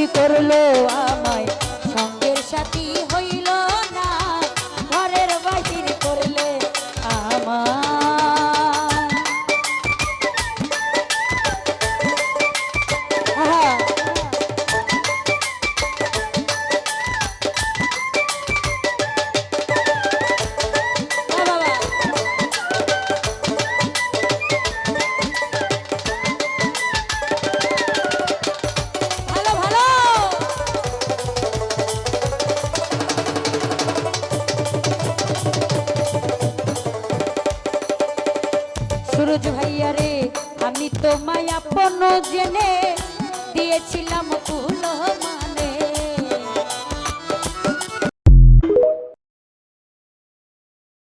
বাহির করলো আমায়, সঙ্গের সাথী হইল না, ঘরের বাহির করলে আমায়। সুরজ ভাইয়া রে, আমি তোমায় আপন জেনে দিয়েছিলাম ফুল